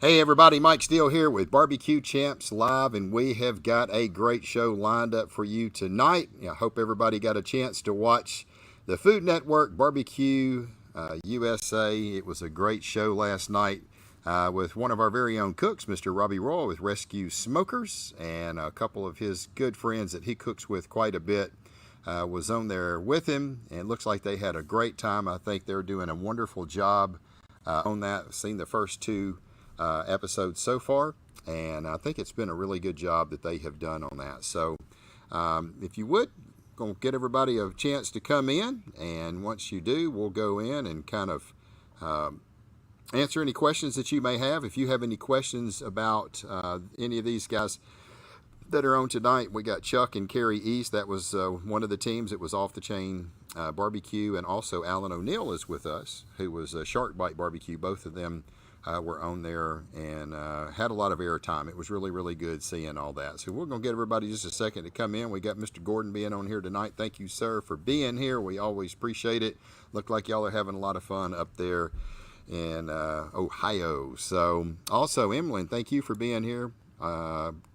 Hey everybody, Mike Steele here with BBQ Champs Live, and we have got a great show lined up for you tonight. I hope everybody got a chance to watch the Food Network BBQ USA. It was a great show last night with one of our very own cooks, Mr. Robby with Rescue Smokers, and a couple of his good friends that he cooks with quite a bit was on there with him, and it looks like they had a great time. I think they're doing a wonderful job on that. I've seen the first two episodes so far, and I think it's been a really good job that they have done on that. So if you would, gonna get everybody a chance to come in, and once you do, we'll go in and kind of answer any questions that you may have. If you have any questions about any of these guys that are on tonight, we got Chuck and Carrie East. That was one of the teams. It was Off the Chain Barbecue, and also Alan O'Neill is with us, who was Shark Bite Barbecue. Both of them were on there and had a lot of airtime. It was really, really good seeing all that. So we're going to get everybody just a second to come in. We got Mr. Gordon being on here tonight. Thank you, sir, for being here. We always appreciate it. Look like y'all are having a lot of fun up there in Ohio. So also, Emily, thank you for being here.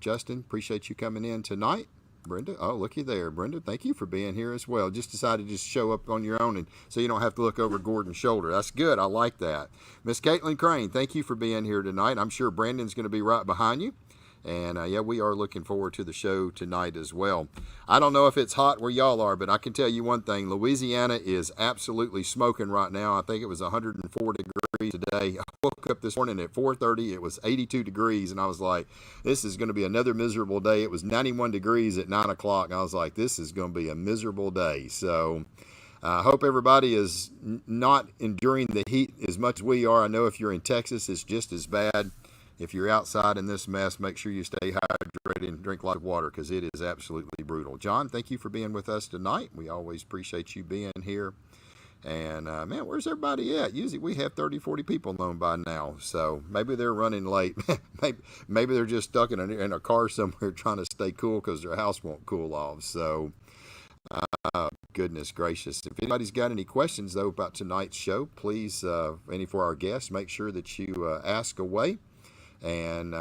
Justin, appreciate you coming in tonight. Brenda, oh, looky there. Brenda, thank you for being here as well. Just decided to just show up on your own, and so you don't have to look over Gordon's shoulder. That's good. I like that. Miss Caitlin Crane, thank you for being here tonight. I'm sure Brandon's going to be right behind you. And yeah, we are looking forward to the show tonight as well. I don't know if it's hot where y'all are, but I can tell you one thing. Louisiana is absolutely smoking right now. I think it was 104 degrees today. I woke up this morning at 4:30. It was 82 degrees, and I was like, this is going to be another miserable day. It was 91 degrees at 9 o'clock, and I was like, this is going to be a miserable day. So I hope everybody is not enduring the heat as much as we are. I know if you're in Texas, it's just as bad. If you're outside in this mess, make sure you stay hydrated and drink a lot of water, because it is absolutely brutal. John, thank you for being with us tonight. We always appreciate you being here. And, man, where's everybody at? Usually we have 30, 40 people known by now. So maybe they're running late. maybe they're just stuck in a car somewhere trying to stay cool because their house won't cool off. So, goodness gracious. If anybody's got any questions, though, about tonight's show, please, any for our guests, make sure that you ask away. And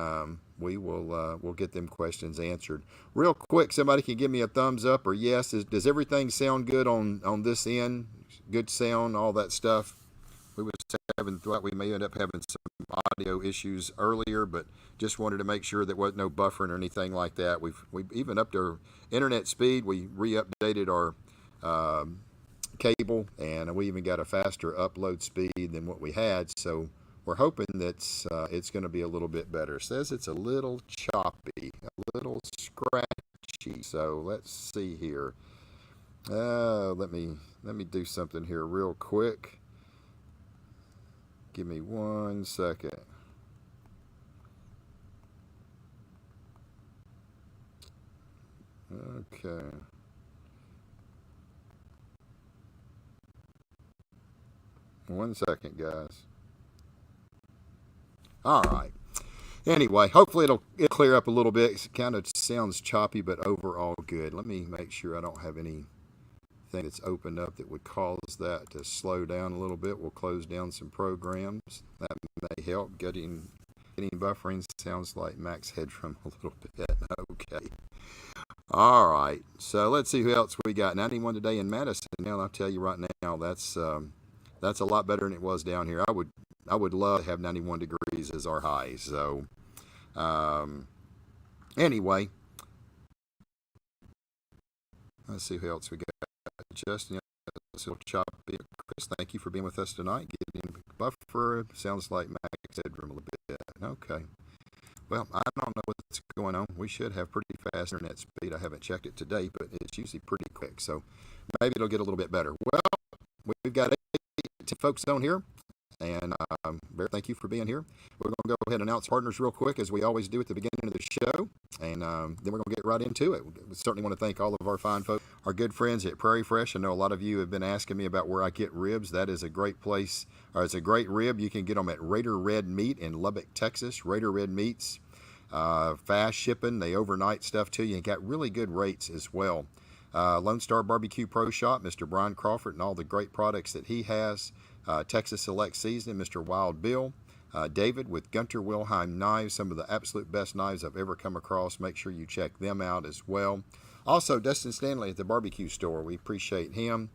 we'll get them questions answered. Real quick, somebody can give me a thumbs up or yes. Does everything sound good on this end? Good sound, all that stuff. We thought we may end up having some audio issues earlier, but just wanted to make sure there wasn't no buffering or anything like that. We've even upped our internet speed. We re-updated our cable, and we even got a faster upload speed than what we had. So we're hoping that it's going to be a little bit better. It says it's a little choppy, a little scratchy. So let's see here. Let me do something here real quick. Give me 1 second. Okay. One second, guys. All right. Anyway, hopefully it'll clear up a little bit. It kind of sounds choppy, but overall good. Let me make sure I don't have anything that's opened up that would cause that to slow down a little bit. We'll close down some programs. That may help. Getting buffering sounds like Max Headroom a little bit. Okay. All right. So let's see who else we got. 91 today in Madison. Now I'll tell you right now, that's a lot better than it was down here. I would love to have 91 degrees as our high. So, anyway, let's see who else we got. Justin, choppy. Chris, thank you for being with us tonight. Getting buffer. Sounds like Max Headroom a little bit. Okay. Well, I don't know what's going on. We should have pretty fast internet speed. I haven't checked it today, but it's usually pretty quick. So maybe it'll get a little bit better. Well, we've got 8 folks on here. And Bear, thank you for being here. We're going to go ahead and announce partners real quick, as we always do at the beginning of the show. And then we're going to get right into it. We certainly want to thank all of our fine folks, our good friends at Prairie Fresh. I know a lot of you have been asking me about where I get ribs. That is a great place, or it's a great rib. You can get them at Raider Red Meat in Lubbock, Texas. Raider Red Meats, fast shipping. They overnight stuff to you and got really good rates as well. Lone Star Barbecue Pro Shop, Mr. Brian Crawford, and all the great products that he has. Texas Select Seasoning, Mr. Wild Bill. David with Gunter Wilhelm Knives, some of the absolute best knives I've ever come across. Make sure you check them out as well. Also, Dustin Stanley at the barbecue store. We appreciate him.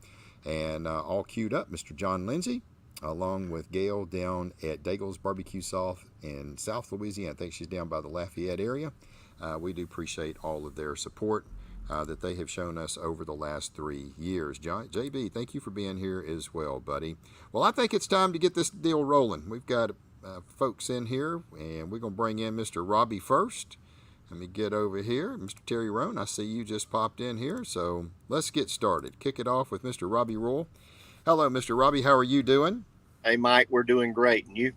And all queued up, Mr. John Lindsay, along with Gail down at Daigle's Barbecue Sauce in South Louisiana. I think she's down by the Lafayette area. We do appreciate all of their support that they have shown us over the last 3 years. JB, thank you for being here as well, buddy. Well, I think it's time to get this deal rolling. We've got folks in here, and we're going to bring in Mr. Robby first. Let me get over here. Mr. Terry Roan, I see you just popped in here, so let's get started. Kick it off with Mr. Robby Royal. Hello, Mr. Robby. How are you doing? Hey, Mike, we're doing great. And you?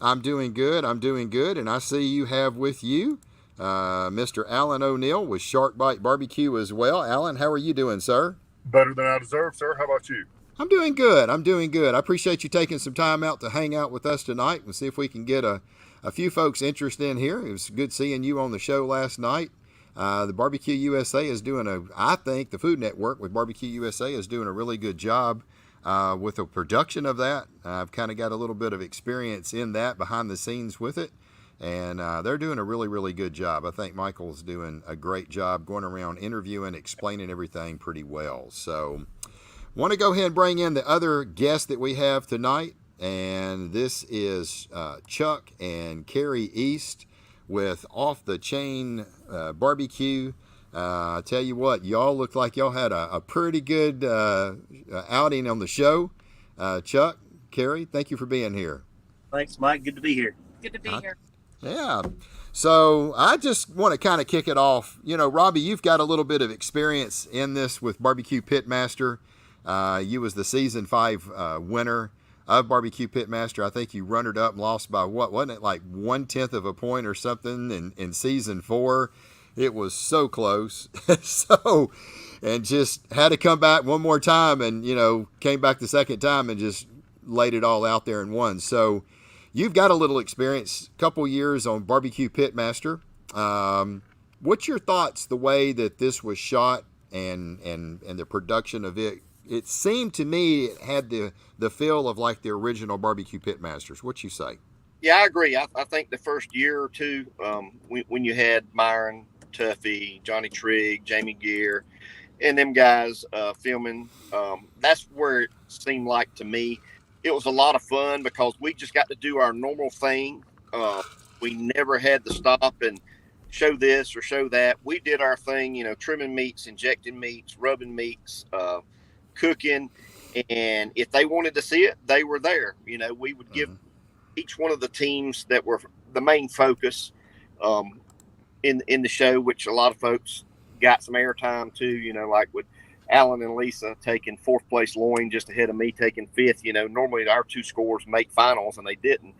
I'm doing good. And I see you have with you Mr. Alan O'Neill with Shark Bite Barbecue as well. Alan, how are you doing, sir? Better than I deserve, sir. How about you? I'm doing good. I appreciate you taking some time out to hang out with us tonight and see if we can get a few folks interested in here. It was good seeing you on the show last night. The BBQ USA is I think the Food Network with BBQ USA is doing a really good job with the production of that. I've kind of got a little bit of experience in that behind the scenes with it. And they're doing a really, really good job. I think Michael's doing a great job going around interviewing, explaining everything pretty well. So want to go ahead and bring in the other guest that we have tonight. And this is Chuck and Carrie East with Off the Chain Barbecue. I tell you what, y'all look like y'all had a pretty good outing on the show. Chuck, Carrie, thank you for being here. Thanks, Mike. Good to be here. Good to be here. Yeah. So I just want to kind of kick it off. You know, Robby, you've got a little bit of experience in this with Barbecue Pitmaster. You was the season 5 winner of Barbecue Pitmaster. I think you runnered up and lost by what, wasn't it like 1/10 of a point or something in season 4? It was so close. And just had to come back one more time and, came back the second time and just laid it all out there and won. So you've got a little experience, a couple years on Barbecue Pitmaster. What's your thoughts the way that this was shot and the production of it? It seemed to me it had the feel of like the original Barbecue Pitmasters. What you say? Yeah, I agree. I think the first year or two, when you had Myron, Tuffy, Johnny Trigg, Jamie Gear, and them guys filming, that's where it seemed like to me it was a lot of fun because we just got to do our normal thing. We never had to stop and show this or show that. We did our thing, trimming meats, injecting meats, rubbing meats, cooking. And if they wanted to see it, they were there. We would give each one of the teams that were the main focus in the show, which a lot of folks got some airtime too, like with Alan and Lisa taking 4th place Loin just ahead of me taking 5th. Normally our 2 scores make finals and they didn't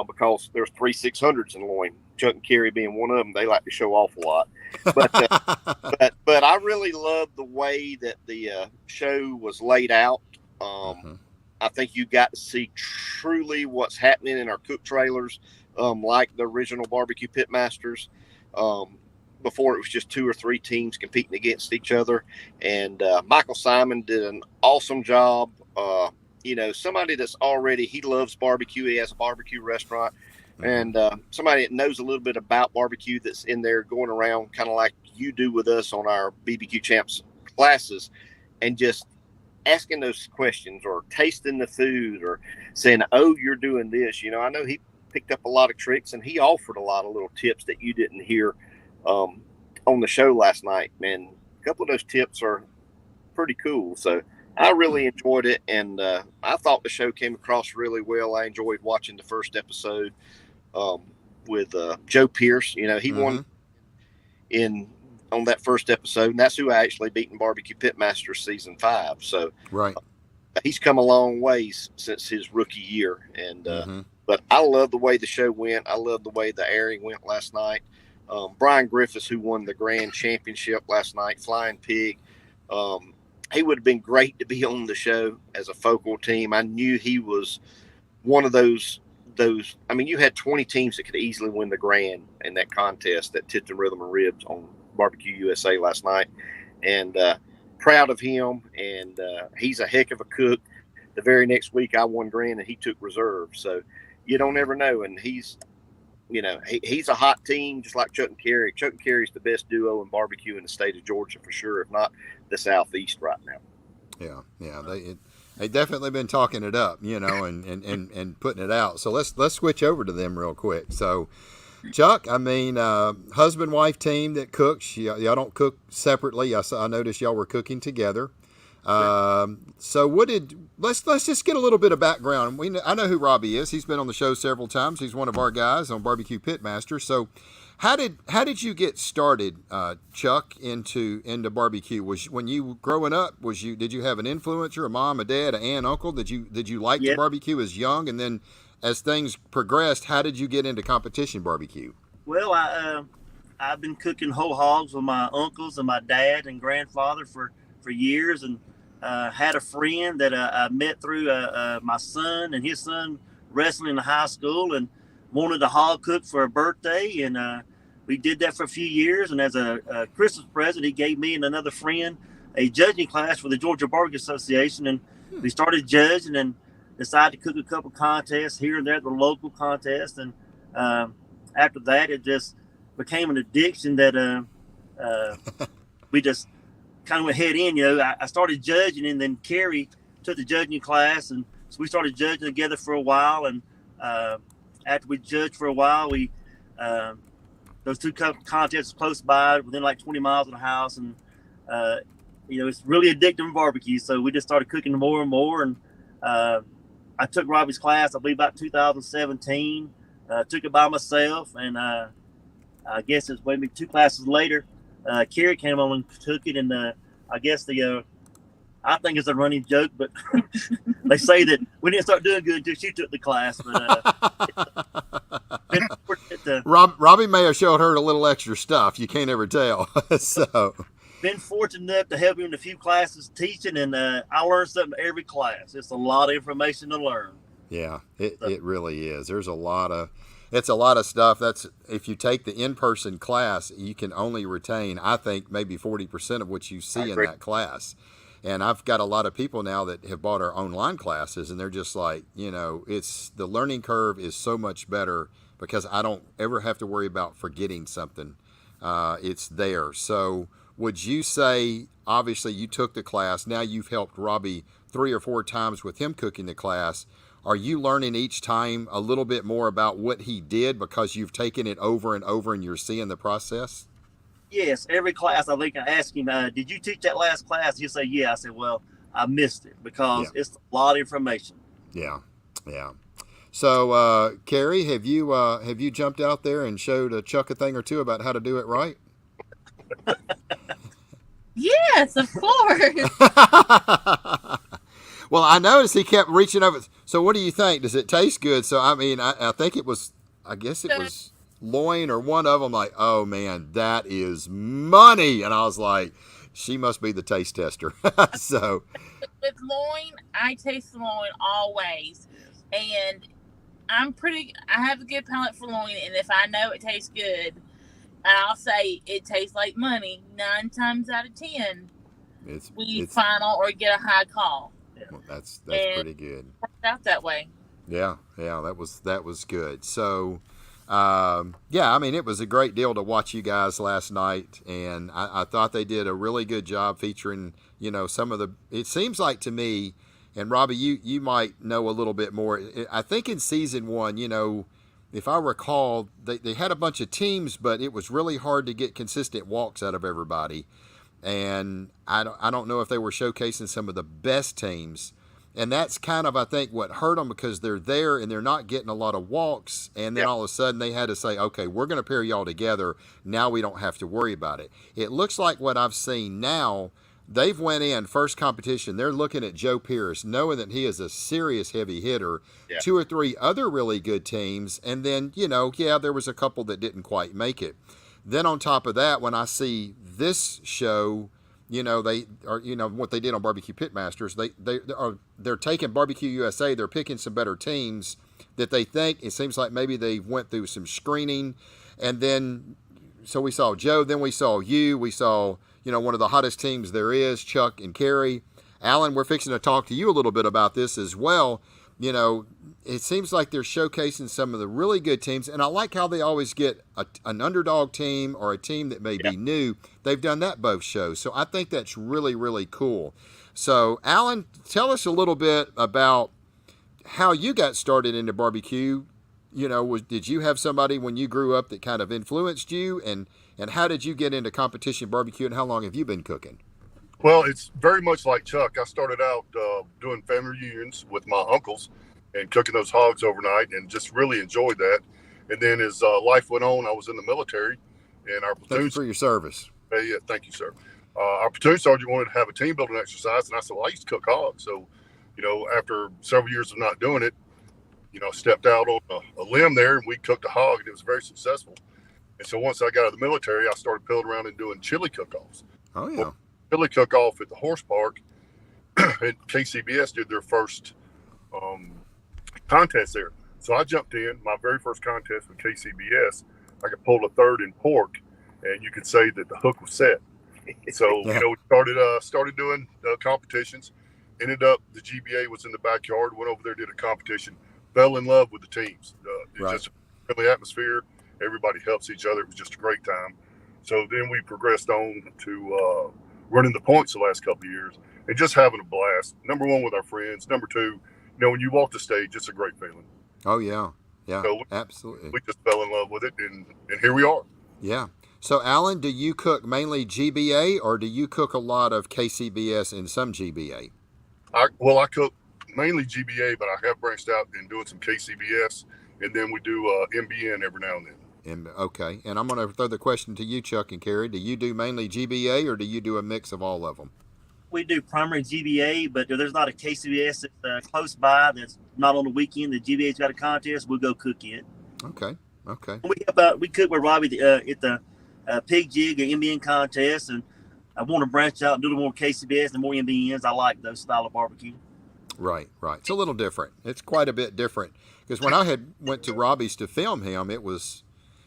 because there's 3 600s in Loin. Chuck and Carrie being one of them, they like to show off a lot. But I really love the way that the show was laid out. I think you got to see truly what's happening in our cook trailers, like the original Barbecue Pitmasters. Before it was just 2 or 3 teams competing against each other. And Michael Simon did an awesome job. Somebody that's he loves barbecue. He has a barbecue restaurant. And somebody that knows a little bit about barbecue that's in there going around kind of like you do with us on our BBQ Champs classes and just asking those questions or tasting the food or saying, oh, you're doing this. I know he picked up a lot of tricks and he offered a lot of little tips that you didn't hear on the show last night. Man, a couple of those tips are pretty cool. So I really enjoyed it. And I thought the show came across really well. I enjoyed watching the first episode with Joe Pierce. He won on that first episode, and that's who I actually beat in Barbecue Pitmaster season 5. So right. He's come a long ways since his rookie year. And but I love the way the show went. I love the way the airing went last night. Brian Griffis, who won the grand championship last night, Flying Pig, he would have been great to be on the show as a focal team. I knew he was one of those. I mean, you had 20 teams that could easily win the grand in that contest, that Tipton Rhythm and Ribs on Barbecue USA last night. And proud of him. And he's a heck of a cook. The very next week, I won grand and he took reserve. So you don't ever know. And he's he's a hot team, just like Chuck and Carrie. Chuck and Carrie's the best duo in barbecue in the state of Georgia for sure, if not the Southeast right now. Yeah, they definitely been talking it up, and putting it out. So let's switch over to them real quick. So, Chuck, I mean, husband wife team that cooks. Y'all don't cook separately. I noticed y'all were cooking together. So let's just get a little bit of background. I know who Robby is. He's been on the show several times. He's one of our guys on BBQ Pitmaster. So how did you get started, Chuck, into barbecue? When you growing up, did you have an influencer, a mom, a dad, an aunt, uncle? Did you like to barbecue as young, and then as things progressed, how did you get into competition barbecue? Well, I've been cooking whole hogs with my uncles and my dad and grandfather for years, and had a friend that I met through my son and his son wrestling in the high school, and wanted a hog cook for a birthday, and we did that for a few years. And as a Christmas present, he gave me and another friend a judging class for the Georgia Barbecue Association, and we started judging and decided to cook a couple contests here and there at the local contest. And after that, it just became an addiction that we just kind of went head in. I started judging, and then Carrie took the judging class, and so we started judging together for a while. And after we judged for a while, we those two contests close by, within like 20 miles of the house, and it's really addictive barbecue. So we just started cooking more and more. And I took Robby's class, I believe, about 2017. Took it by myself, and I guess it's maybe 2 classes later, Carrie came on and took it, and I guess I think it's a running joke, but they say that we didn't start doing good until she took the class. But Robby may have showed her a little extra stuff. You can't ever tell. So been fortunate enough to help him in a few classes teaching, and I learned something every class. It's a lot of information to learn. Yeah, it really is. It's a lot of stuff. That's, if you take the in-person class, you can only retain, I think, maybe 40% of what you see in that class. And I've got a lot of people now that have bought our online classes, and they're just like, it's the learning curve is so much better because I don't ever have to worry about forgetting something. It's there. So would you say, obviously you took the class, now you've helped Robby 3 or 4 times with him cooking the class. Are you learning each time a little bit more about what he did because you've taken it over and over and you're seeing the process? Yes, every class I think I ask him, did you teach that last class? He'll say, yeah. I said, well, I missed it because it's a lot of information. Yeah. So, Carrie, have you jumped out there and showed Chuck a thing or two about how to do it right? Yes, of course. Well, I noticed he kept reaching over. So what do you think? Does it taste good? So, I mean, I think it was Loin or one of them, like, oh man, that is money. And I was like, she must be the taste tester. So with loin, I taste loin always. And I have a good palate for loin. And if I know it tastes good, I'll say it tastes like money 9 times out of 10. It's final or get a high call. Well, that's pretty good. Worked out that way. Yeah, that was good. So, I mean, it was a great deal to watch you guys last night, and I thought they did a really good job featuring, some of the. It seems like to me, and Robby, you might know a little bit more. I think in season 1, if I recall, they had a bunch of teams, but it was really hard to get consistent walks out of everybody. And I don't know if they were showcasing some of the best teams. And that's kind of, I think, what hurt them because they're there and they're not getting a lot of walks. And then all of a sudden they had to say, okay, we're going to pair y'all together. Now we don't have to worry about it. It looks like what I've seen now, they've went in first competition. They're looking at Joe Pierce, knowing that he is a serious heavy hitter. Yeah. 2 or 3 other really good teams. And then, there was a couple that didn't quite make it. Then on top of that, when I see this show, they are, what they did on BBQ Pitmasters, they're taking BBQ USA, they're picking some better teams that they think, it seems like maybe they went through some screening. And then, so we saw Joe, then we saw you, we saw, one of the hottest teams there is, Chuck and Carrie. Alan, we're fixing to talk to you a little bit about this as well. it seems like they're showcasing some of the really good teams, and I like how they always get an underdog team or a team that may be new. They've done that both shows, so I think that's really, really cool. So, Alan, tell us a little bit about how you got started into barbecue. You know, did you have somebody when you grew up that kind of influenced you, and how did you get into competition barbecue, and how long have you been cooking? Well, it's very much like Chuck. I started out doing family reunions with my uncles and cooking those hogs overnight, and just really enjoyed that. And then as life went on, I was in the military, and our platoon. Thank you for your service. Yeah, thank you, sir. Our platoon sergeant wanted to have a team building exercise, and I said, well, I used to cook hogs. So, you know, after several years of not doing it, you know, stepped out on a limb there, and we cooked a hog, and it was very successful. And so once I got out of the military, I started peeling around and doing chili cook-offs. Oh, yeah. Well, chili cook-off at the horse park, and KCBS did their first contest there. So I jumped in. My very first contest with KCBS, I could pull a third in pork, and you could say that the hook was set. So, you know, we started doing competitions. Ended up, the GBA was in the backyard, went over there, did a competition, fell in love with the teams. Just a friendly atmosphere. Everybody helps each other. It was just a great time. So then we progressed on to running the points the last couple of years and just having a blast. Number one, with our friends. Number two, you know, when you walk the stage, it's a great feeling. Oh, yeah. Yeah, so absolutely. We just fell in love with it, and here we are. Yeah. So, Alan, do you cook mainly GBA, or do you cook a lot of KCBS and some GBA? I cook mainly GBA, but I have branched out and doing some KCBS, and then we do MBN every now and then. Okay. And I'm going to throw the question to you, Chuck and Carrie. Do you do mainly GBA, or do you do a mix of all of them? We do primary GBA, but if there's not a KCBS that's close by that's not on the weekend, the GBA's got a contest, we'll go cook it. Okay. We cook with Robby at the pig jig and MBN contest, and I want to branch out and do the more KCBS and more MBNs. I like those style of barbecue. Right. It's a little different. It's quite a bit different, because when I went to Robby's to film him, it was,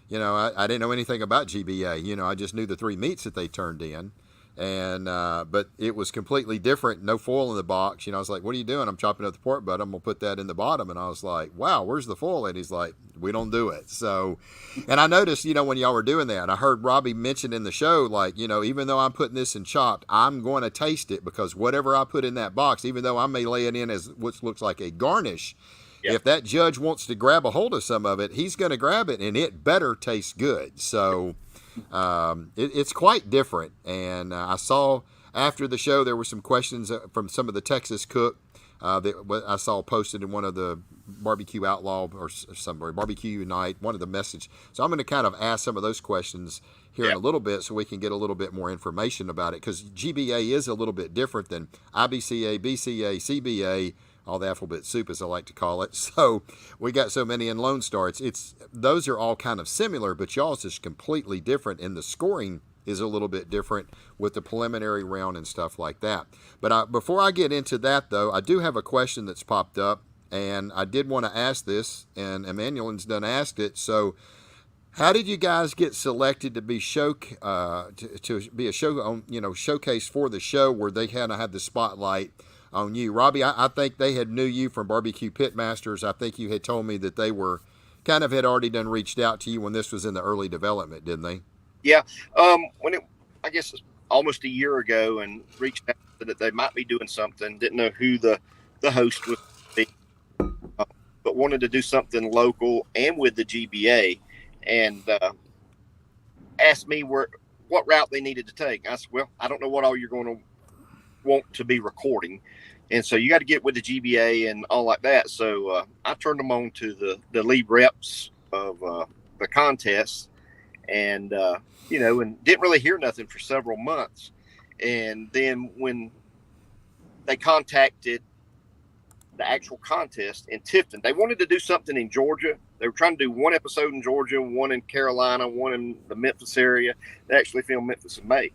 you know, I didn't know anything about GBA. You know, I just knew the three meats that they turned in. And but it was completely different. No foil in the box. You know, I was like, "What are you doing?" I'm chopping up the pork butt. I'm gonna put that in the bottom. And I was like, "Wow, where's the foil?" And he's like, "We don't do it." So, and I noticed, you know, when y'all were doing that, I heard Robby mention in the show, like, you know, even though I'm putting this in chopped, I'm going to taste it, because whatever I put in that box, even though I may lay it in as what looks like a garnish, if that judge wants to grab a hold of some of it, he's going to grab it, and it better taste good. So. It's quite different, and I saw after the show there were some questions from some of the Texas cook that I saw posted in one of the Barbecue Outlaw or somewhere, Barbecue Unite, one of the message. So I'm going to kind of ask some of those questions here in a little bit, so we can get a little bit more information about it, because GBA is a little bit different than IBCA, BCA, CBA, all the alphabet soup, as I like to call it. So we got so many in Lone Star. Those are all kind of similar, but y'all's is completely different, and the scoring is a little bit different with the preliminary round and stuff like that. But before I get into that, though, I do have a question that's popped up, and I did want to ask this, and Emmanuel's done asked it. So, how did you guys get selected to be to be a show on, you know, showcase for the show where they kind of had the spotlight on you? Robby, I think they had knew you from Barbecue Pitmasters. I think you had told me that they were kind of had already reached out to you when this was in the early development, didn't they? Yeah. I guess almost a year ago, and reached out that they might be doing something. Didn't know who the host would be, but wanted to do something local and with the GBA, and asked me what route they needed to take. I said, well, I don't know what all you're going to want to be recording, and so you got to get with the GBA and all like that. So I turned them on to the lead reps of the contest, and you know, and didn't really hear nothing for several months. And then when they contacted the actual contest in Tifton, they wanted to do something in Georgia. They were trying to do one episode in Georgia, one in Carolina, one in the Memphis area. They actually filmed Memphis in May.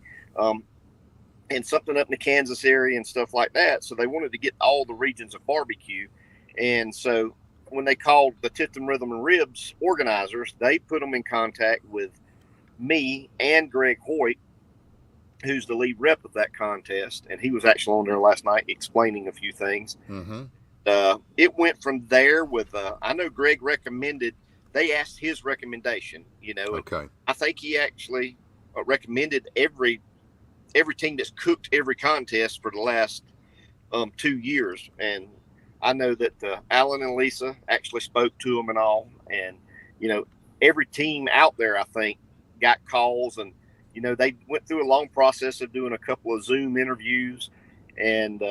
And something up in the Kansas area and stuff like that. So they wanted to get all the regions of barbecue. And so when they called the Tifton Rhythm and Ribs organizers, they put them in contact with me and Greg Hoyt, who's the lead rep of that contest. And he was actually on there last night explaining a few things. Mm-hmm. It went from there with, I know Greg they asked his recommendation, Okay. I think he actually recommended every team that's cooked every contest for the last 2 years. And I know that Alan and Lisa actually spoke to them and all. And, every team out there, I think, got calls. And, they went through a long process of doing a couple of Zoom interviews and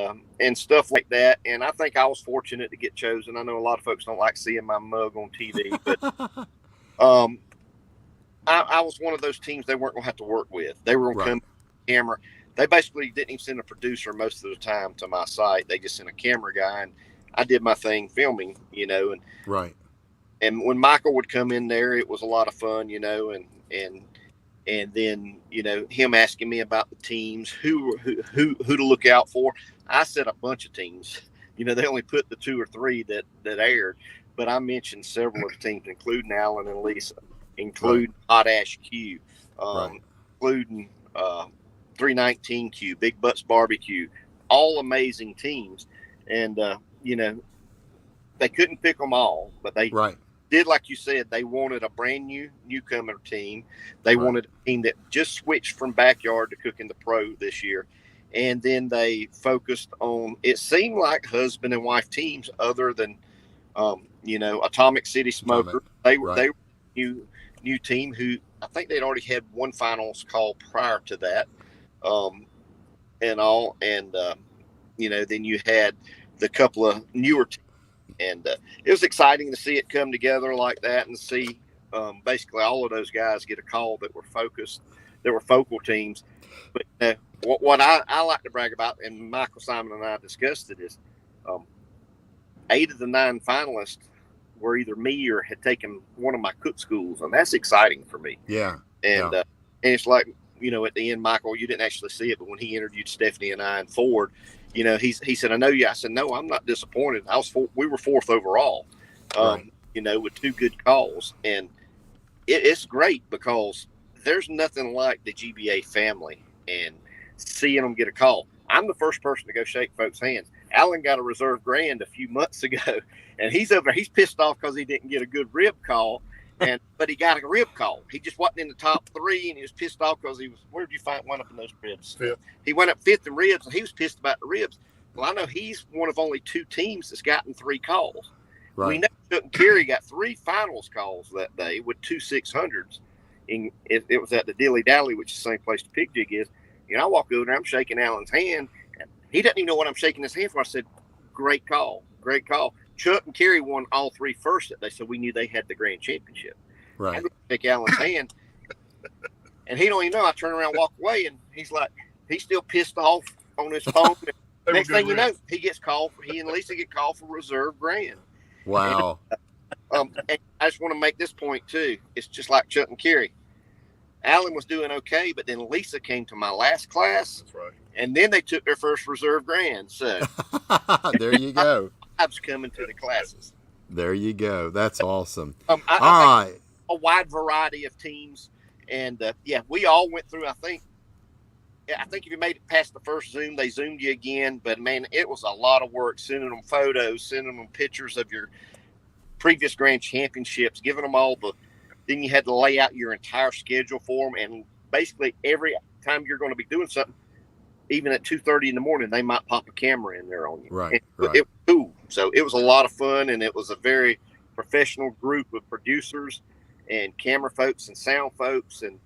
stuff like that. And I think I was fortunate to get chosen. I know a lot of folks don't like seeing my mug on TV, but I was one of those teams they weren't going to have to work with. They were going to come camera. They basically didn't even send a producer most of the time to my site. They just sent a camera guy, and I did my thing filming, and right. And when Michael would come in there, it was a lot of fun, and then him asking me about the teams, who to look out for. I said a bunch of teams. They only put the 2 or 3 that aired, but I mentioned several of the teams, including Alan and Lisa, including Hot Ash Q, including 319Q, Big Butts Barbecue, all amazing teams. And, they couldn't pick them all, but they did, like you said, they wanted a brand newcomer team. They wanted a team that just switched from backyard to cooking the pro this year. And then they focused on, it seemed like husband and wife teams other than, Atomic City Smoker. They were new team who I think they'd already had one finals call prior to that. And all. And, then you had the couple of newer teams. And it was exciting to see it come together like that and see basically all of those guys get a call that were focal teams. But what I like to brag about, and Michael Simon and I discussed it, is 8 of the 9 finalists were either me or had taken one of my cook schools, and that's exciting for me. Yeah. And and it's like, at the end, Michael, you didn't actually see it, but when he interviewed Stephanie and I and Ford, he said, I know you. I said, no, I'm not disappointed. We were 4th overall, with 2 good calls. And it's great because there's nothing like the GBA family and seeing them get a call. I'm the first person to go shake folks' hands. Alan got a reserve grand a few months ago, and he's pissed off because he didn't get a good rib call. But he got a rib call. He just wasn't in the top 3, and he was pissed off because where did you wind up in those ribs? 5th. He went up 5th in ribs, and he was pissed about the ribs. Well, I know he's one of only 2 teams that's gotten 3 calls. Right. We know Chuck and Carrie got 3 finals calls that day with 2 600s. And it was at the Dilly Dally, which is the same place the Pig Jig is. I walk over there, I'm shaking Alan's hand, and he doesn't even know what I'm shaking his hand for. I said, great call, great call. Chuck and Carrie won all 3 first that day, so we knew they had the grand championship. Right. I shake Alan's hand, and he don't even know. I turn around, walk away, and he's still pissed off on his phone. Next thing you know, he and Lisa get called for reserve grand. Wow. And I just want to make this point too. It's just like Chuck and Carrie. Alan was doing okay, but then Lisa came to my last class. That's right. And then they took their first reserve grand. So there you go. I was coming to the classes. There you go. That's awesome. All right. A wide variety of teams. And we all went through, I think if you made it past the first Zoom, they Zoomed you again. But man, it was a lot of work sending them photos, sending them pictures of your previous grand championships, giving them all then you had to lay out your entire schedule for them. And basically every time you're going to be doing something, even at 2:30 in the morning, they might pop a camera in there on you. Right. It was cool. So it was a lot of fun, and it was a very professional group of producers and camera folks and sound folks, and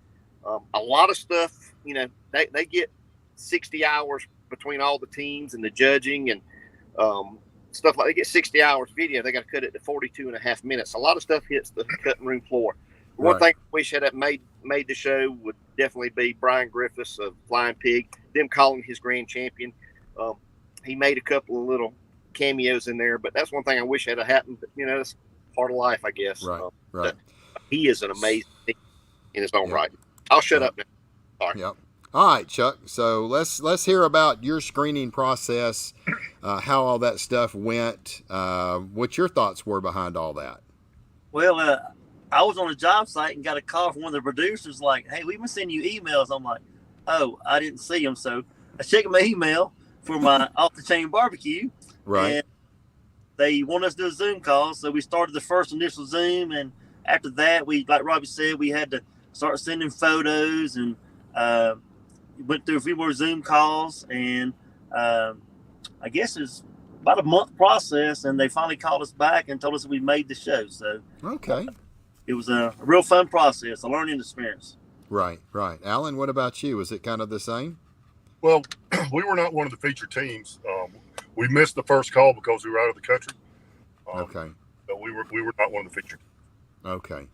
a lot of stuff. They get 60 hours between all the teams and the judging and stuff like. They get 60 hours video. They got to cut it to 42.5 minutes. A lot of stuff hits the cutting room floor. One thing I wish had made the show would definitely be Brian Griffis of Flying Pig. Them calling his grand champion. He made a couple of little cameos in there, but that's one thing I wish had happened. But that's part of life, I guess. Right. He is an amazing thing in his own right. I'll shut up now. Sorry. Yep. All right, Chuck. So let's hear about your screening process, how all that stuff went, what your thoughts were behind all that. Well, I was on a job site and got a call from one of the producers like, hey, we've been sending you emails. I'm like, oh, I didn't see them. So I checked my email for my off-the-chain barbecue. Right. they want us to do a Zoom call. So we started the first initial Zoom, and after that, we, like Robby said, we had to start sending photos, and went through a few more Zoom calls, and I guess it's about a month process, and they finally called us back and told us that we made the show. So Okay. it was a real fun process, a learning experience. Right. Alan, what about you? Was it kind of the same? Well, we were not one of the featured teams. We missed the first call because we were out of the country. Okay. So we were not one of the featured. Okay.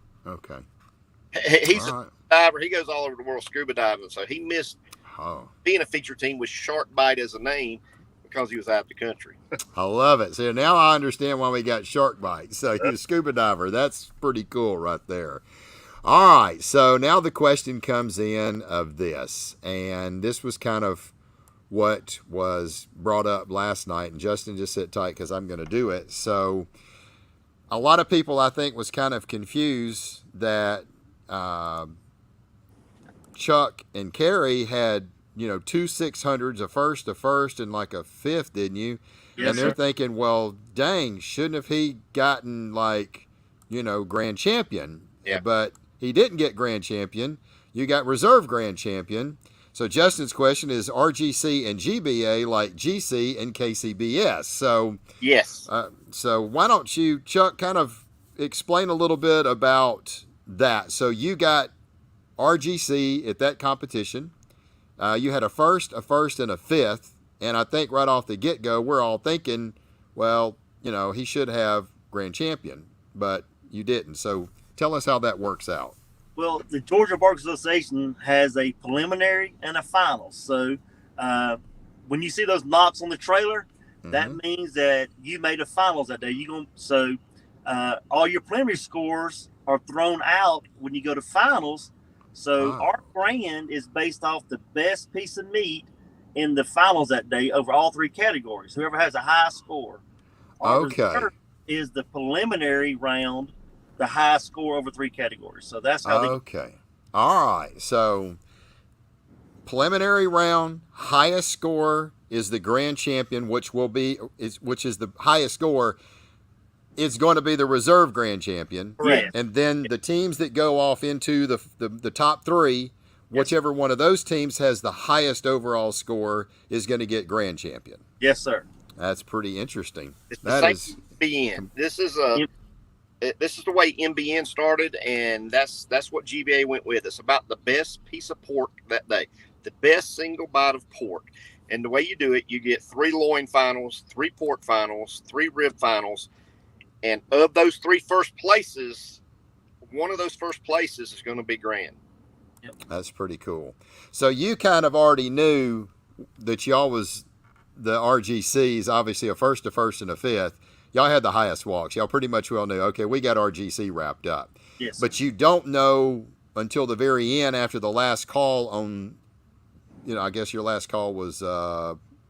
He's All a right. diver. He goes all over the world scuba diving, so he missed Oh, being a feature team with Shark Bite as a name because he was out of the country. I love it. So now I understand why we got shark bites. So you're a scuba diver. That's pretty cool right there. All right. So now the question comes in of this, and this was kind of what was brought up last night. And Justin, just sit tight because I'm going to do it. So a lot of people, I think, was kind of confused that Chuck and Carrie had, two 600s, a first, and like a fifth, didn't you? Yes, And they're sir. thinking, well, dang, shouldn't have he gotten grand champion? Yeah. But he didn't get grand champion. You got reserve grand champion. So Justin's question is RGC and GBA like GC and KCBS. So Yes. so why don't you, Chuck, kind of explain a little bit about that? So you got RGC at that competition. You had a first, and a fifth. And I think right off the get-go, we're all thinking, well, he should have grand champion, but you didn't. So tell us how that works out. Well, the Georgia Bark Association has a preliminary and a final. So when you see those knocks on the trailer, that means that you made a finals that day. So all your preliminary scores are thrown out when you go to finals. So our grand is based off the best piece of meat in the finals that day over all three categories. Whoever has a high score. Our reserve is the preliminary round, the highest score over three categories. So that's how Okay. All right. So preliminary round, highest score is the grand champion, which is the highest score. It's going to be the reserve grand champion. Correct. And then the teams that go off into the top three, whichever one of those teams has the highest overall score is going to get grand champion. Yes, sir. That's pretty interesting. It's the same MBN. This is the way MBN started, and that's what GBA went with. It's about the best piece of pork that day, the best single bite of pork. And the way you do it, you get 3 loin finals, 3 pork finals, 3 rib finals. And of those 3 first places, one of those first places is going to be grand. Yep. That's pretty cool. So you kind of already knew that y'all was the RGCs, obviously a first, and a fifth. Y'all had the highest walks. Y'all pretty much well knew, okay, we got RGC wrapped up. Yes. But you don't know until the very end after the last call on, I guess your last call was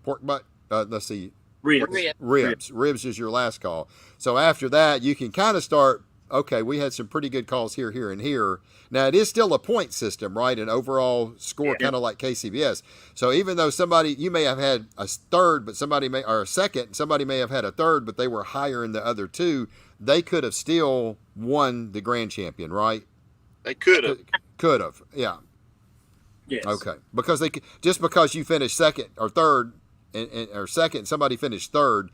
pork butt. Let's see. Ribs. Ribs is your last call. So after that, you can kind of start, okay, we had some pretty good calls here, and here. Now, it is still a point system, right? An overall score, kind of like KCBS. So even though you may have had a third, or a second, somebody may have had a third, but they were higher in the other two, they could have still won the grand champion, right? They could have. Could have, yeah. Yes. Okay. Just because you finished second or third, or second, somebody finished third,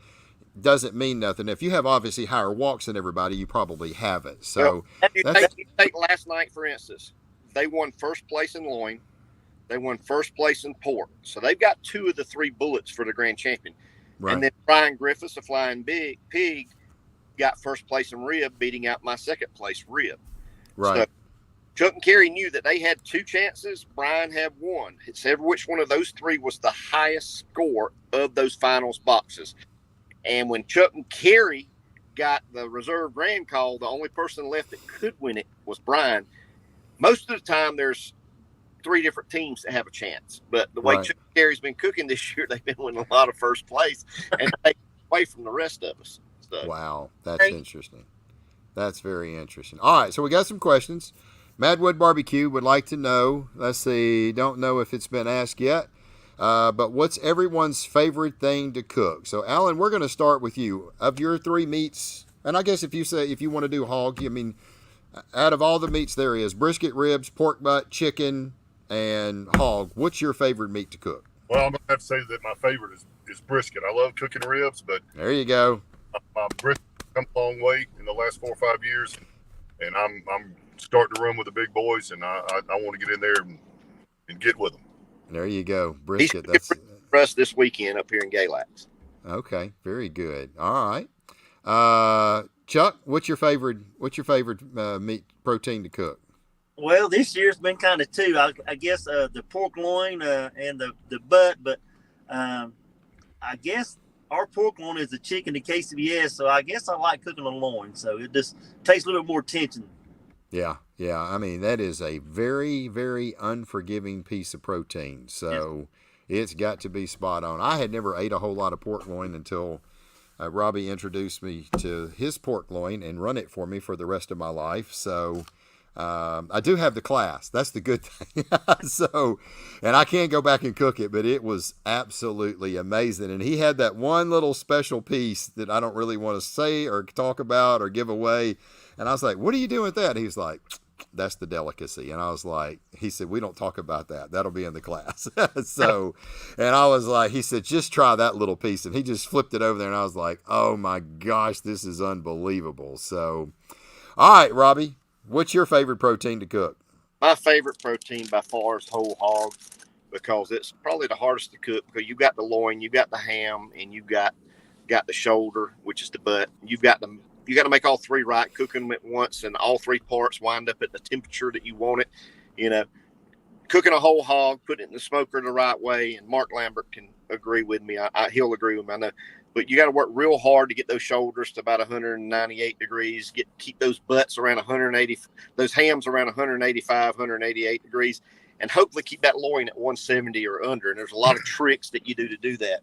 doesn't mean nothing. If you have obviously higher walks than everybody, you probably have it. So you take last night, for instance, they won first place in loin. They won first place in pork. So they've got 2 of the 3 bullets for the grand champion. right. And then Brian Griffis, the flying pig, got first place in rib, beating out my second place rib. Right. So Chuck and Carrie knew that they had 2 chances. Brian had 1. It said which one of those 3 was the highest score of those finals boxes. And when Chuck and Carrie got the reserve grand call, the only person left that could win it was Brian. Most of the time, there's 3 different teams that have a chance. But the way Chuck and Carrie's been cooking this year, they've been winning a lot of first place and taking away from the rest of us. So. Wow, that's interesting. That's very interesting. All right, so we got some questions. Madwood Barbecue would like to know, let's see, don't know if it's been asked yet, But what's everyone's favorite thing to cook? So, Alan, we're going to start with you. Of your three meats, and I guess if you want to do hog, I mean, out of all the meats there is, brisket, ribs, pork butt, chicken, and hog, what's your favorite meat to cook? Well, I'm going to have to say that my favorite is brisket. I love cooking ribs, but there you go. My brisket come a long way in the last 4 or 5 years, and I'm starting to run with the big boys, and I want to get in there and get with them. There you go, brisket. That's for us this weekend up here in Galax. Okay, very good. All right, Chuck, what's your favorite meat protein to cook? Well, this year's been kind of two. I guess the pork loin and the butt, but I guess our pork loin is the chicken to KCBS, so I guess I like cooking a loin. So it just takes a little bit more attention. Yeah. I mean, that is a very, very unforgiving piece of protein. So it's got to be spot on. I had never ate a whole lot of pork loin until Robby introduced me to his pork loin and run it for me for the rest of my life. So I do have the class. That's the good thing. So, and I can't go back and cook it, but it was absolutely amazing. And he had that one little special piece that I don't really want to say or talk about or give away. And I was like, what are you doing with that? And he was like, that's the delicacy. And I was like, he said, we don't talk about that. That'll be in the class. So, and I was like, he said, just try that little piece. And he just flipped it over there. And I was like, oh my gosh, this is unbelievable. So, all right, Robby, what's your favorite protein to cook? My favorite protein by far is whole hog, because it's probably the hardest to cook, because you got the loin, you got the ham, and you got the shoulder, which is the butt. You got to make all three right, cooking them at once, and all three parts wind up at the temperature that you want it. You know, cooking a whole hog, putting it in the smoker the right way, and Mark Lambert can agree with me. He'll agree with me, I know. But you got to work real hard to get those shoulders to about 198 degrees, keep those butts around 180, those hams around 185, 188 degrees, and hopefully keep that loin at 170 or under. And there's a lot of tricks that you do that.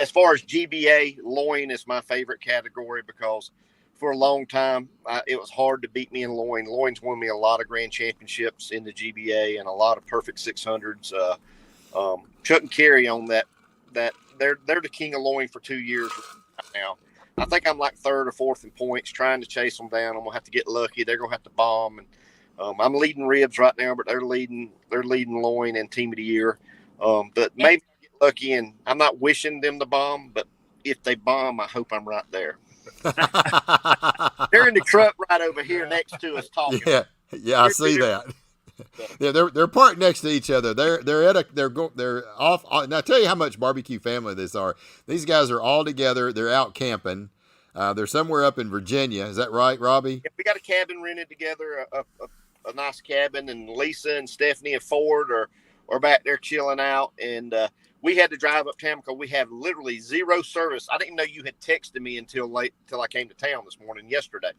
As far as GBA, loin is my favorite category, because for a long time, it was hard to beat me in loin. Loin's won me a lot of grand championships in the GBA and a lot of perfect 600s. Chuck and Carrie on that they're the king of loin for 2 years right now. I think I'm like third or fourth in points, trying to chase them down. I'm gonna have to get lucky. They're gonna have to bomb, and I'm leading ribs right now, but they're leading loin and team of the year. But maybe I get lucky, and I'm not wishing them to bomb, but if they bomb, I hope I'm right there. They're in the truck right over here next to us talking. Yeah, I see that. Yeah, they're parked next to each other. They're off. Now, I'll tell you how much barbecue family this are. These guys are all together. They're out camping. They're somewhere up in Virginia. Is that right, Robby? Yeah, we got a cabin rented together, a nice cabin, and Lisa and Stephanie and Ford are back there chilling out. And we had to drive uptown because we have literally zero service. I didn't even know you had texted me until I came to town this morning yesterday.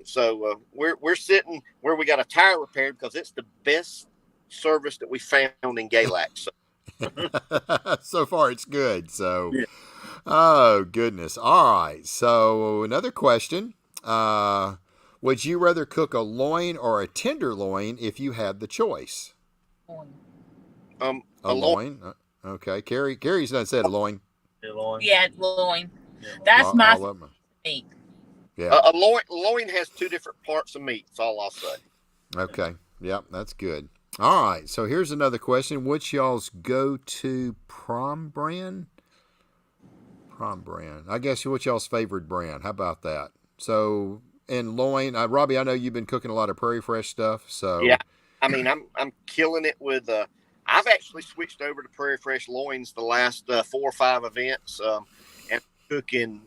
So we're sitting where we got a tire repaired, because it's the best service that we found in Galax. So. So far, it's good. So, yeah. Oh goodness. All right. So another question: would you rather cook a loin or a tenderloin if you had the choice? A loin. Okay, Carrie's done said a loin. Yeah, loin. That's my meat. Yeah. A loin has two different parts of meat. That's all I'll say. Okay. Yep, that's good. All right. So here's another question: what's y'all's go-to prom brand? I guess what's y'all's favorite brand? How about that? So in loin, Robby, I know you've been cooking a lot of Prairie Fresh stuff. So yeah, I mean, I'm killing it with. I've actually switched over to Prairie Fresh loins the last 4 or 5 events, and cooking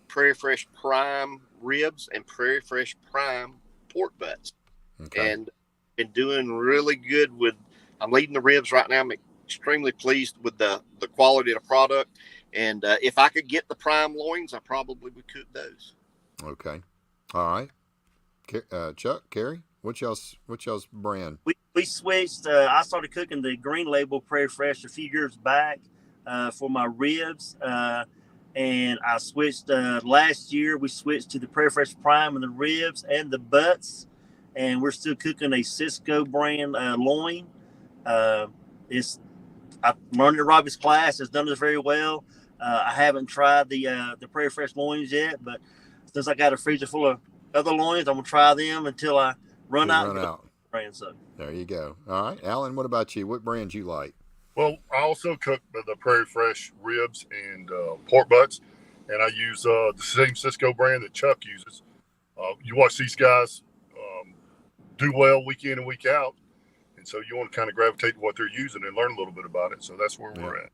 Prairie Fresh Prime ribs and Prairie Fresh Prime pork butts. Okay. And been doing really good with. I'm leading the ribs right now. I'm extremely pleased with the quality of the product. And if I could get the prime loins, I probably would cook those. Okay. All right. Chuck, Carrie, what's y'all's brand? We switched. I started cooking the Green Label Prairie Fresh a few years back for my ribs. And I switched last year. We switched to the Prairie Fresh Prime and the ribs and the butts. And we're still cooking a Cisco brand loin. It's I learned in Robby's class. Has done this very well. I haven't tried the Prairie Fresh loins yet, but since I got a freezer full of other loins, I'm gonna try them until I run out. Brand, so there you go. All right, Alan. What about you? What brands you like? Well, I also cook the Prairie Fresh ribs and pork butts, and I use the same Cisco brand that Chuck uses. You watch these guys do well week in and week out, and so you want to kind of gravitate to what they're using and learn a little bit about it. So that's where we're at.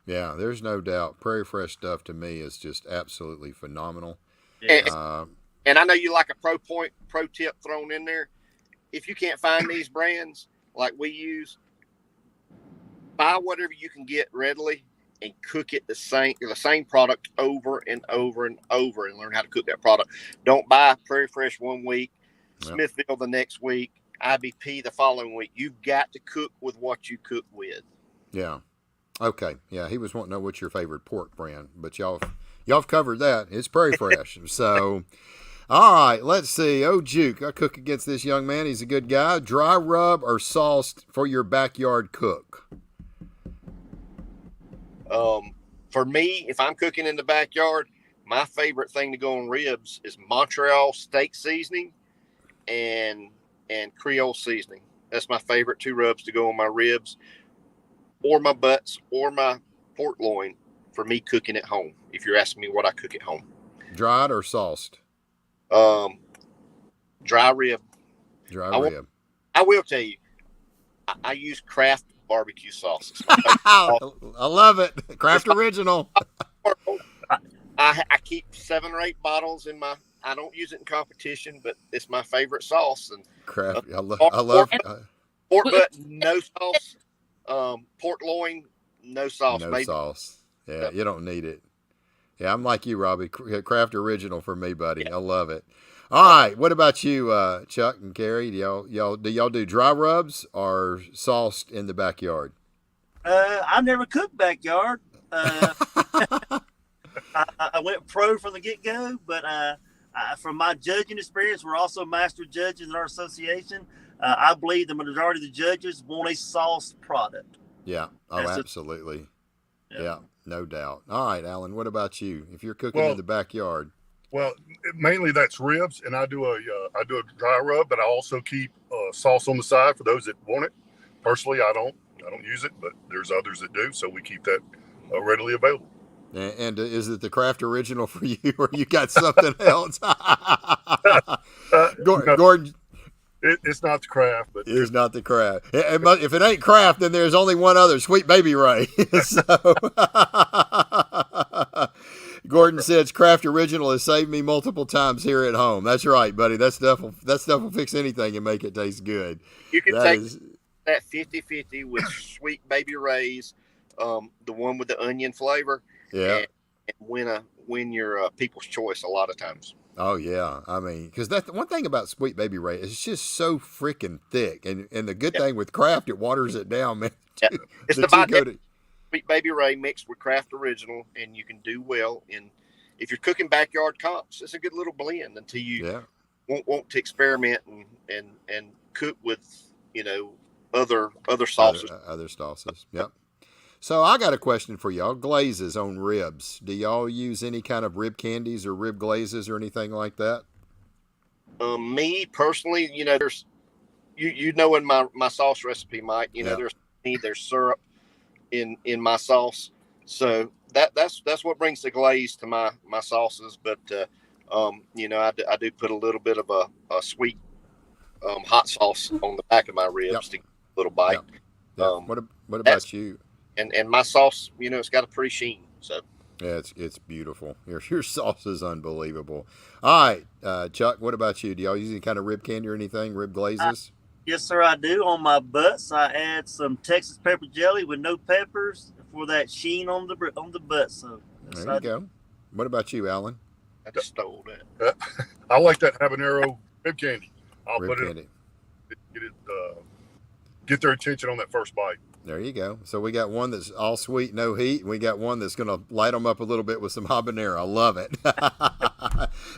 Yeah, there's no doubt. Prairie Fresh stuff to me is just absolutely phenomenal. Yeah. And I know you like a pro tip thrown in there. If you can't find these brands like we use, buy whatever you can get readily and cook it the same product over and over and over and learn how to cook that product. Don't buy Prairie Fresh one week, Smithville the next week, IBP the following week. You've got to cook with what you cook with. Yeah. Okay. Yeah, he was wanting to know what's your favorite pork brand, but y'all have covered that. It's Prairie Fresh. So, all right, let's see. Oh, Juke, I cook against this young man. He's a good guy. Dry rub or sauced for your backyard cook? For me, if I'm cooking in the backyard, my favorite thing to go on ribs is Montreal steak seasoning and Creole seasoning. That's my favorite 2 rubs to go on my ribs or my butts or my pork loin for me cooking at home. If you're asking me what I cook at home. Dried or sauced? Dry rib. I will tell you, I use Kraft barbecue sauce. I love it. Kraft Original. I keep 7 or 8 bottles in my. I don't use it in competition, but it's my favorite sauce. And Kraft. I love pork butt, no sauce. Pork loin, no sauce. No sauce. Yeah, you don't need it. Yeah, I'm like you, Robby. Kraft Original for me, buddy. I love it. All right, what about you, Chuck and Carrie? Do y'all do dry rubs or sauced in the backyard? I never cooked backyard. I went pro from the get-go, but from my judging experience, we're also master judges in our association. I believe the majority of the judges want a sauce product. Yeah. Oh, absolutely. Yeah, no doubt. All right, Alan, what about you? If you're cooking in the backyard? Well, mainly that's ribs, and I do a dry rub, but I also keep sauce on the side for those that want it. Personally, I don't use it, but there's others that do, so we keep that readily available. And is it the Kraft Original for you, or you got something else? Gordon. It's not the Kraft, but it's not the Kraft. If it ain't Kraft, then there's only one other, Sweet Baby Ray. So, Gordon says Kraft Original has saved me multiple times here at home. That's right, buddy. That stuff will fix anything and make it taste good. You can take that 50-50 with Sweet Baby Ray's, the one with the onion flavor. Yeah, and win your People's Choice a lot of times. Oh yeah, I mean, because that's the one thing about Sweet Baby Ray is it's just so freaking thick, and the good thing with Kraft, it waters it down, man. Yeah. It's the Sweet Baby Ray mixed with Kraft Original, and you can do well. And if you're cooking backyard comps, it's a good little blend until you want to experiment and cook with other sauces. Other sauces. Yep. So I got a question for y'all. Glazes on ribs. Do y'all use any kind of rib candies or rib glazes or anything like that? Me personally, there's in my sauce recipe, Mike. There's syrup in my sauce, so that's what brings the glaze to my sauces. But I do put a little bit of a sweet hot sauce on the back of my ribs to get a little bite. Yep. What about you? And my sauce, it's got a pretty sheen. So yeah, it's beautiful. Your sauce is unbelievable. All right, Chuck, what about you? Do y'all use any kind of rib candy or anything? Rib glazes? Yes, sir, I do. On my butts, I add some Texas pepper jelly with no peppers for that sheen on the butt. So there you go. What about you, Alan? I just stole that. I like that habanero rib candy. I'll rib put candy. Get their attention on that first bite. There you go. So we got one that's all sweet, no heat, and we got one that's going to light them up a little bit with some habanero. I love it.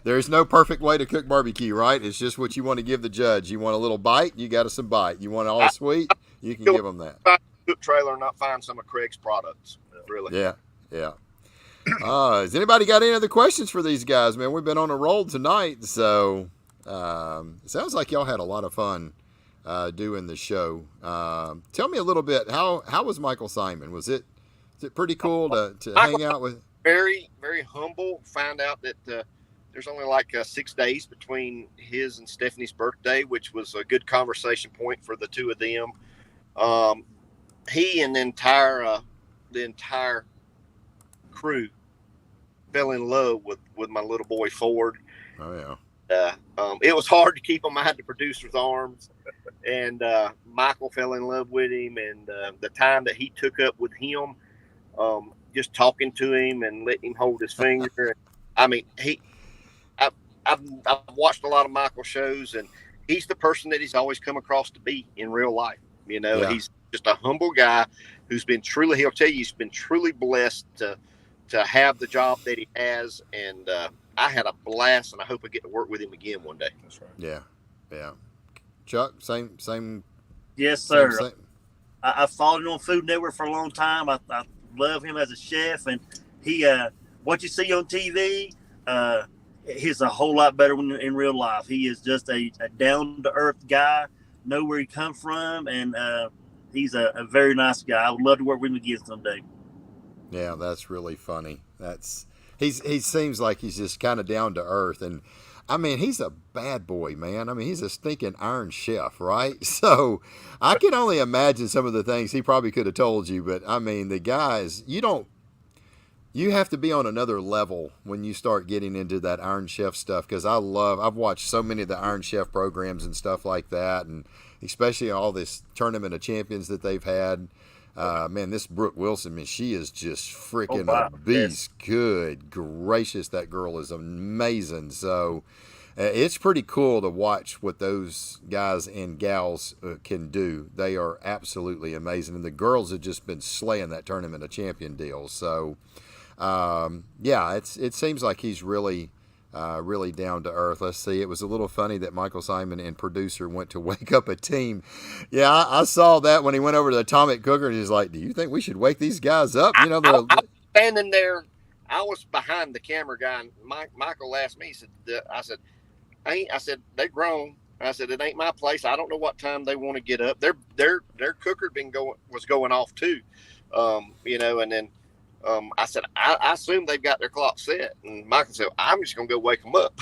There's no perfect way to cook barbecue, right? It's just what you want to give the judge. You want a little bite, you got some bite. You want all sweet, you can give them that. cook trailer and not find some of Craig's products. Really. Yeah. Yeah. Has anybody got any other questions for these guys, man? We've been on a roll tonight, so it sounds like y'all had a lot of fun doing the show. Tell me a little bit, how was Michael Simon? Was it pretty cool to hang out with? Very, very humble. Found out that there's only like 6 days between his and Stephanie's birthday, which was a good conversation point for the two of them. He and the entire crew fell in love with my little boy Ford. Oh yeah. It was hard to keep him behind the producer's arms, and Michael fell in love with him. And the time that he took up with him, just talking to him and letting him hold his finger. I mean, I've watched a lot of Michael shows, and he's the person that he's always come across to be in real life. You know, Yeah. He's just a humble guy who's been truly, he'll tell you, he's been truly blessed to have the job that he has. And I had a blast, and I hope I get to work with him again one day. That's right. Yeah. Yeah. Chuck, same. Yes, sir. Same. I've followed him on Food Network for a long time. I love him as a chef, and he what you see on TV, he's a whole lot better when in real life. He is just a down to earth guy, know where he come from, and he's a very nice guy. I would love to work with him again someday. Yeah, that's really funny. He seems like he's just kind of down to earth, and I mean, he's a bad boy, man. I mean, he's a stinking Iron Chef, right? So I can only imagine some of the things he probably could have told you, but I mean, the guys, you have to be on another level when you start getting into that Iron Chef stuff, because I've watched so many of the Iron Chef programs and stuff like that, and especially all this Tournament of Champions that they've had. Man, this Brooke Wilson, man, she is just freaking a beast. Yes. Good gracious, that girl is amazing. So it's pretty cool to watch what those guys and gals can do. They are absolutely amazing. And the girls have just been slaying that Tournament of Champion deal. So, yeah, it seems like he's really down to earth. Let's see. It was a little funny that Michael Simon and producer went to wake up a team. Yeah, I saw that when he went over to the Atomic Cooker, and he's like, "Do you think we should wake these guys up?" You know, I was standing there. I was behind the camera guy, and Michael asked me. He said, "I said they're grown." I said, "It ain't my place. I don't know what time they want to get up. Their cooker was going off too, you know." And then I said, I assume they've got their clock set. And Michael said, "I'm just going to go wake them up."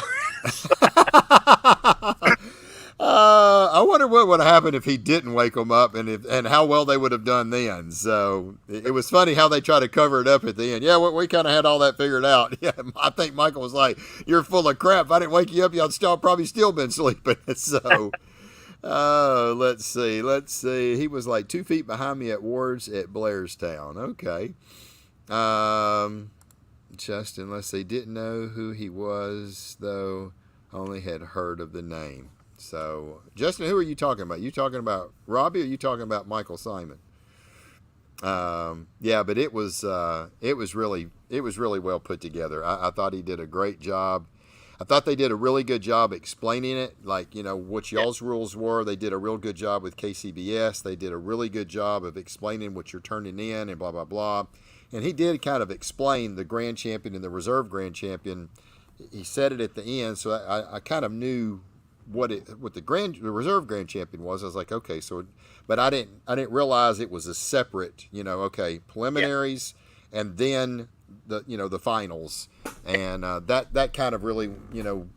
I wonder what would have happened if he didn't wake them up, and how well they would have done then. So it was funny how they tried to cover it up at the end. Yeah, we kind of had all that figured out. Yeah, I think Michael was like, "You're full of crap. If I didn't wake you up, y'all probably still been sleeping." So let's see. He was like 2 feet behind me at Ward's at Blairstown. Okay. Justin, let's see, didn't know who he was, though only had heard of the name. So, Justin, who are you talking about? You talking about Robby, or you talking about Michael Simon? Yeah, but it was really well put together. I thought he did a great job. I thought they did a really good job explaining it, like, you know, what y'all's rules were. They did a real good job with KCBS. They did a really good job of explaining what you're turning in and blah, blah, blah. And he did kind of explain the grand champion and the reserve grand champion. He said it at the end, so I kind of knew what the reserve grand champion was. I was like, okay, so, but I didn't realize it was a separate, you know, okay, preliminaries and then the finals, and that kind of really, you know,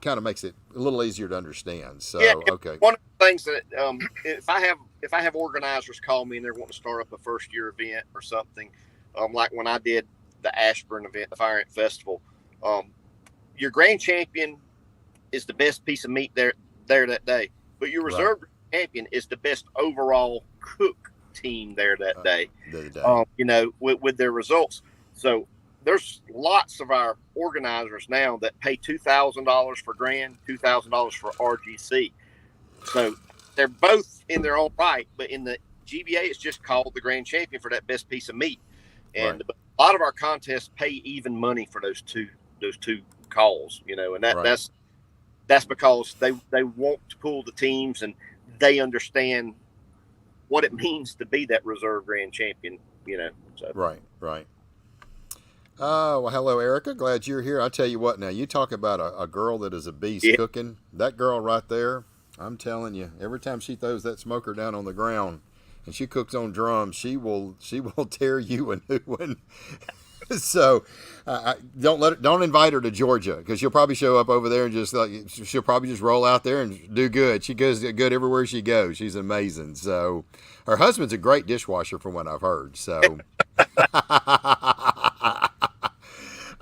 kind of makes it a little easier to understand. So okay. One of the things that if I have organizers call me and they're wanting to start up a first year event or something. Like when I did the Ashburn event, the Fire Ant Festival, your grand champion is the best piece of meat there that day, but your reserve champion is the best overall cook team there that day. You know, with their results. So there's lots of our organizers now that pay $2,000 for grand, $2,000 for RGC. So they're both in their own right, but in the GBA, it's just called the grand champion for that best piece of meat. And a lot of our contests pay even money for those two calls, you know, and that's because they want to pull the teams, and they understand what it means to be that reserve grand champion. So. Right. Oh, well, hello, Erica. Glad you're here. I tell you what, now you talk about a girl that is a beast cooking. That girl right there, I'm telling you, every time she throws that smoker down on the ground and she cooks on drums, she will tear you a new one. So don't invite her to Georgia, because she'll probably show up over there and she'll probably just roll out there and do good. She goes good everywhere she goes. She's amazing. So her husband's a great dishwasher from what I've heard. So.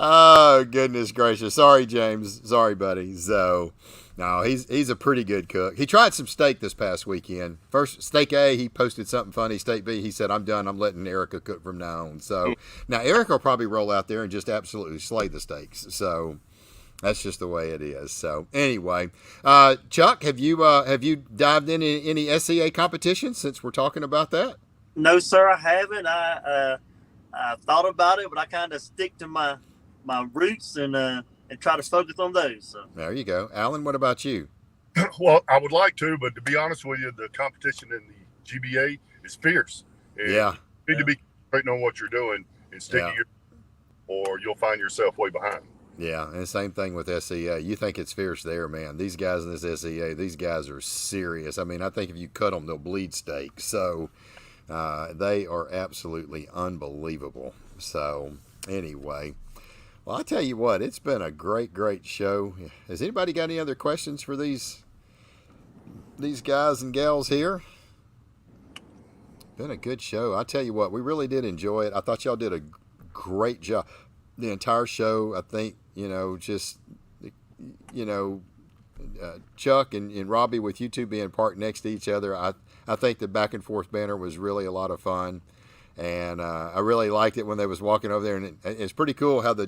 Oh, goodness gracious. Sorry, James. Sorry, buddy. So, no, he's a pretty good cook. He tried some steak this past weekend. First, steak A, he posted something funny. Steak B, he said, I'm done. I'm letting Erica cook from now on. So, now Erica will probably roll out there and just absolutely slay the steaks. So, that's just the way it is. So, anyway, Chuck, have you dived into any SCA competitions since we're talking about that? No, sir, I haven't. I thought about it, but I kind of stick to my roots and try to focus on those. So. There you go. Alan, what about you? Well, I would like to, but to be honest with you, the competition in the GBA is fierce. And you need to be concentrating on what you're doing and stick to your, or you'll find yourself way behind. Yeah, and the same thing with SCA. You think it's fierce there, man. These guys in this SCA, these guys are serious. I mean, I think if you cut them, they'll bleed steak. So they are absolutely unbelievable. So anyway, well, I tell you what, it's been a great, great show. Has anybody got any other questions for these guys and gals here? Been a good show. I tell you what, we really did enjoy it. I thought y'all did a great job. The entire show, I think, Chuck and Robby, with you two being parked next to each other, I think the back and forth banter was really a lot of fun. And I really liked it when they was walking over there, and it's pretty cool how the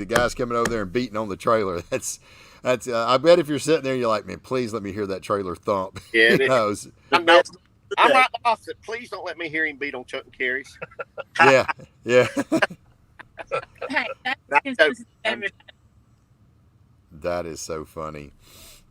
guys coming over there and beating on the trailer. That's I bet if you're sitting there, you're like, man, please let me hear that trailer thump. Yeah, I'm right opposite. Please don't let me hear him beat on Chuck and Carrie's. Yeah. Hey, that is so funny.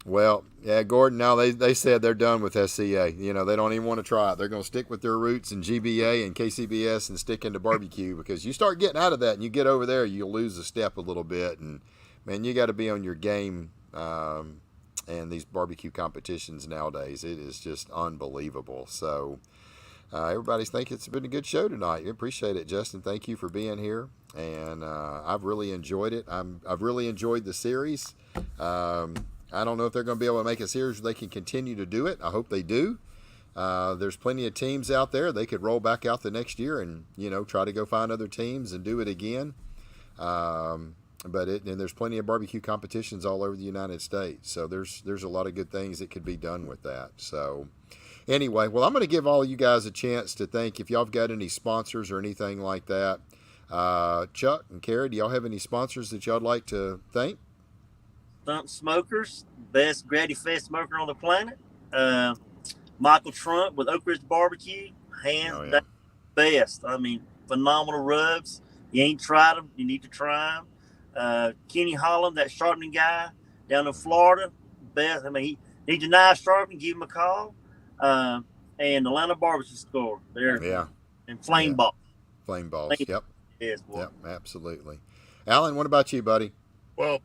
Well, yeah, Gordon, now they said they're done with SCA. They don't even want to try it. They're going to stick with their roots in GBA and KCBS and stick into barbecue, because you start getting out of that and you get over there, you'll lose a step a little bit. And, man, you got to be on your game and these barbecue competitions nowadays. It is just unbelievable. So everybody's thinking it's been a good show tonight. I appreciate it, Justin. Thank you for being here. And I've really enjoyed it. I've really enjoyed the series. I don't know if they're going to be able to make a series where they can continue to do it. I hope they do. There's plenty of teams out there. They could roll back out the next year and, try to go find other teams and do it again. And there's plenty of barbecue competitions all over the United States. So there's a lot of good things that could be done with that. So anyway, well, I'm going to give all of you guys a chance to think if y'all have got any sponsors or anything like that. Chuck and Carrie, do y'all have any sponsors that y'all'd like to thank? Stump Smokers, best Gratty Fest smoker on the planet. Michael Trump with Oak Ridge Barbecue, hands down best. I mean, phenomenal rubs. You ain't tried them, you need to try them. Kenny Holland, that sharpening guy down in Florida, best. I mean, he needs a nice sharpening, give him a call. And Atlanta Barbecue Store there. Yeah. And Flame Balls. Flame Balls, yep. Yes, boy. Yep, absolutely. Alan, what about you, buddy? Well,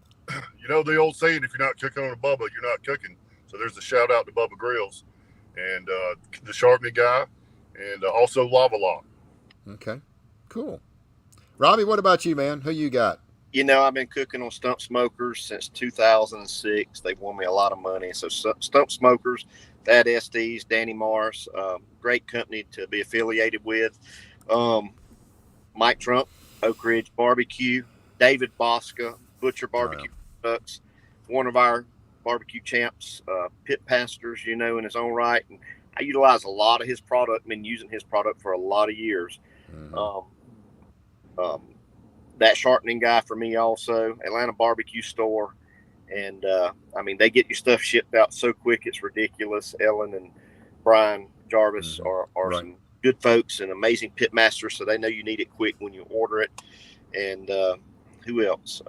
the old saying, if you're not cooking on a Bubba, you're not cooking. So there's a shout out to Bubba Grills and the sharpening guy, and also Lava Lock. Okay, cool. Robby, what about you, man? Who you got? I've been cooking on Stump Smokers since 2006. They've won me a lot of money. So Stump Smokers, Thad Estes, Danny Morris, great company to be affiliated with. Mike Trump, Oak Ridge Barbecue, David Bosca, Butcher Barbecue Products, one of our barbecue champs, pit pastors, in his own right. And I utilize a lot of his product. I've been using his product for a lot of years. Mm-hmm. That sharpening guy for me also, Atlanta Barbecue Store. And, they get your stuff shipped out so quick, it's ridiculous. Ellen and Brian Jarvis are some good folks and amazing pit masters, so they know you need it quick when you order it. And who else?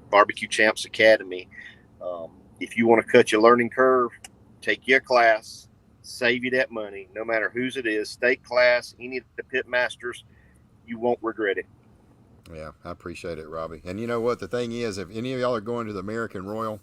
Barbecue Champs Academy. If you want to cut your learning curve, take your class, save you that money, no matter whose it is, state class, any of the pit masters, you won't regret it. Yeah, I appreciate it, Robby. And you know what? The thing is, if any of y'all are going to the American Royal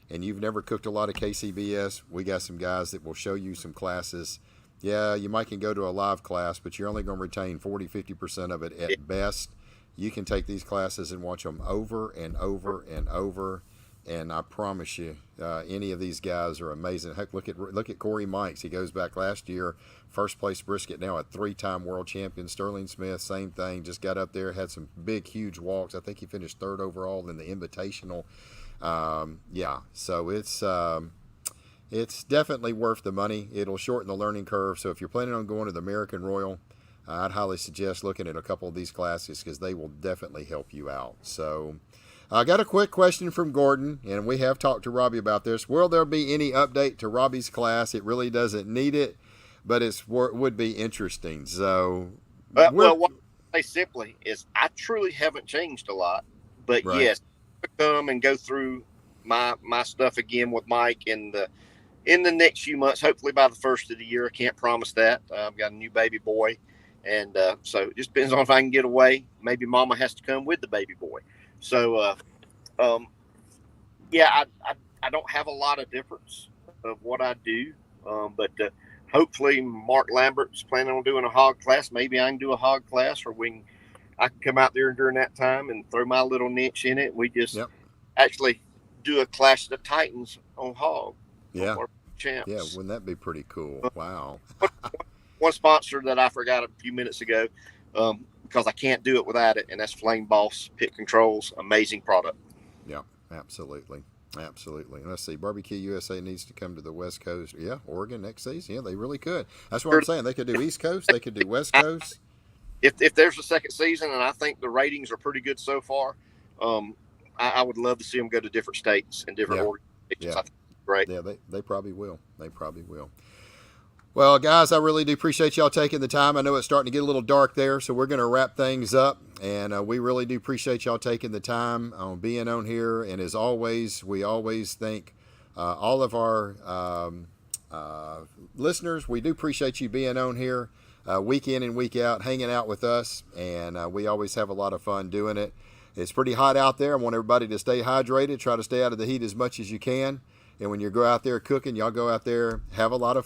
and you've never cooked a lot of KCBS, we got some guys that will show you some classes. Yeah, you might can go to a live class, but you're only going to retain 40-50% of it at best. You can take these classes and watch them over and over and over, and I promise you, any of these guys are amazing. Heck, look at Corey Mikes. He goes back last year, first place brisket, now a 3-time world champion. Sterling Smith, same thing, just got up there, had some big, huge walks. I think he finished 3rd overall in the Invitational. Yeah, so it's definitely worth the money. It'll shorten the learning curve. So if you're planning on going to the American Royal, I'd highly suggest looking at a couple of these classes because they will definitely help you out. So I got a quick question from Gordon, and we have talked to Robby about this. Will there be any update to Robby's class? It really doesn't need it, but it would be interesting. So, well, what I say simply is I truly haven't changed a lot, but right. Yes, come and go through my stuff again with Mike in the next few months. Hopefully by the first of the year. I can't promise that. I've got a new baby boy, and so it just depends on if I can get away. Maybe Mama has to come with the baby boy. So, yeah, I don't have a lot of difference of what I do, but hopefully Mark Lambert's planning on doing a hog class. Maybe I can do a hog class, or I can come out there during that time and throw my little niche in it. We just actually do a Clash of the Titans on hog. Yeah. Champs. Yeah, wouldn't that be pretty cool? Wow. One sponsor that I forgot a few minutes ago, because I can't do it without it, and that's Flame Boss Pit Controls. Amazing product. Yeah, absolutely. Absolutely. Let's see. BBQ USA needs to come to the West Coast. Yeah, Oregon next season. Yeah, they really could. That's what I'm saying. They could do East Coast. They could do West Coast. If there's a second season, and I think the ratings are pretty good so far, I would love to see them go to different states and different organizations. Yeah. I think it's great. Yeah, they probably will. They probably will. Well, guys, I really do appreciate y'all taking the time. I know it's starting to get a little dark there, so we're going to wrap things up. And we really do appreciate y'all taking the time on being on here. And as always, we always thank all of our listeners. We do appreciate you being on here week in and week out, hanging out with us. And we always have a lot of fun doing it. It's pretty hot out there. I want everybody to stay hydrated. Try to stay out of the heat as much as you can. And when you go out there cooking, y'all go out there, have a lot of fun.